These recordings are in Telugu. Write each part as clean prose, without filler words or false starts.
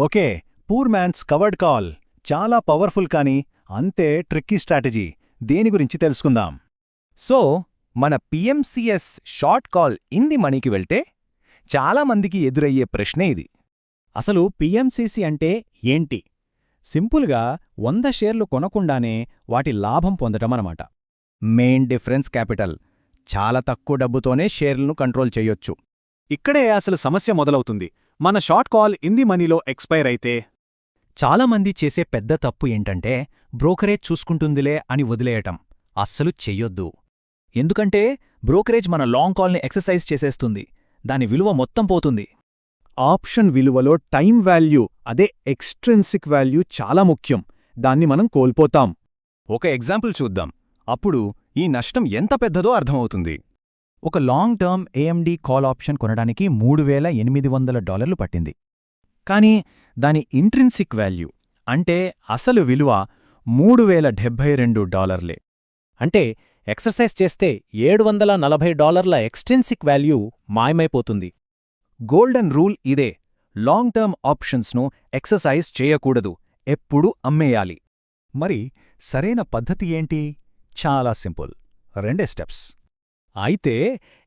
Okay, poor man's covered call చాలా పవర్ఫుల్ కానీ అంతే ట్రిక్కీ స్ట్రాటజీ. దేని గురించి తెలుసుకుందాం. సో మన PMCS short call in the మనీకి వెళ్తే చాలామందికి ఎదురయ్యే ప్రశ్నే ఇది. అసలు పిఎంసిసి అంటే ఏంటి? సింపుల్గా 100 షేర్లు కొనకుండానే వాటి లాభం పొందటమనమాట. Main difference capital. చాలా తక్కువ డబ్బుతోనే షేర్లను కంట్రోల్ చేయొచ్చు. ఇక్కడే అసలు సమస్య మొదలవుతుంది. మన షార్ట్ కాల్ ఇన్ ది మనీలో ఎక్స్పైర్ అయితే చాలామంది చేసే పెద్ద తప్పు ఏంటంటే బ్రోకరేజ్ చూసుకుంటుందిలే అని వదిలేయటం. అస్సలు చెయ్యొద్దు. ఎందుకంటే బ్రోకరేజ్ మన లాంగ్ కాల్ని ఎక్సర్సైజ్ చేసేస్తుంది. దాని విలువ మొత్తం పోతుంది. ఆప్షన్ విలువలో టైం వాల్యూ, అదే ఎక్స్ట్రిన్సిక్ వాల్యూ చాలా ముఖ్యం. దాన్ని మనం కోల్పోతాం. ఒక ఎగ్జాంపుల్ చూద్దాం. అప్పుడు ఈ నష్టం ఎంత పెద్దదో అర్థమవుతుంది. ఒక long term AMD call option కొనడానికి $3,800 పట్టింది. కానీ దాని ఇంట్రిన్సిక్ వాల్యూ అంటే అసలు విలువ $3,072. అంటే ఎక్సర్సైజ్ చేస్తే $740 ఎక్స్ట్రిన్సిక్ వాల్యూ మాయమైపోతుంది. గోల్డెన్ రూల్ ఇదే. లాంగ్ టర్మ్ ఆప్షన్స్ను ఎక్సర్సైజ్ చేయకూడదు, ఎప్పుడూ అమ్మేయాలి. మరి సరైన పద్ధతి ఏంటి? చాలా సింపుల్, 2 స్టెప్స్. అయితే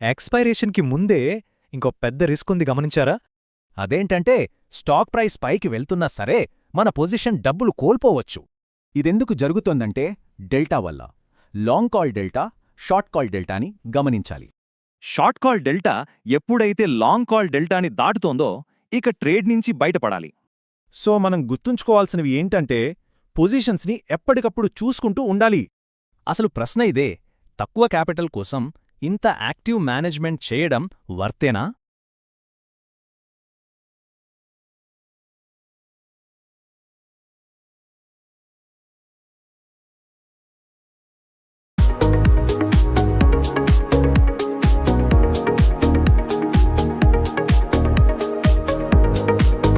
ఎక్స్పైరేషన్కి ముందే ఇంకో పెద్ద రిస్క్ ఉంది, గమనించారా? అదేంటంటే స్టాక్ ప్రైస్ పైకి వెళ్తున్నా సరే మన పొజిషన్ డబ్బులు కోల్పోవచ్చు. ఇదెందుకు జరుగుతోందంటే డెల్టా వల్ల. Long call delta, short call డెల్టాని గమనించాలి. షార్ట్ కాల్ డెల్టా ఎప్పుడైతే లాంగ్ కాల్ డెల్టాని దాటుతోందో ఇక ట్రేడ్ నుంచి బయటపడాలి. సో మనం గుర్తుంచుకోవాల్సినవి ఏంటంటే పొజిషన్స్ని ఎప్పటికప్పుడు చూసుకుంటూ ఉండాలి. అసలు ప్రశ్న ఇదే, తక్కువ క్యాపిటల్ కోసం ఇంత యాక్టివ్ మేనేజ్మెంట్ చేయడం వర్తేనా?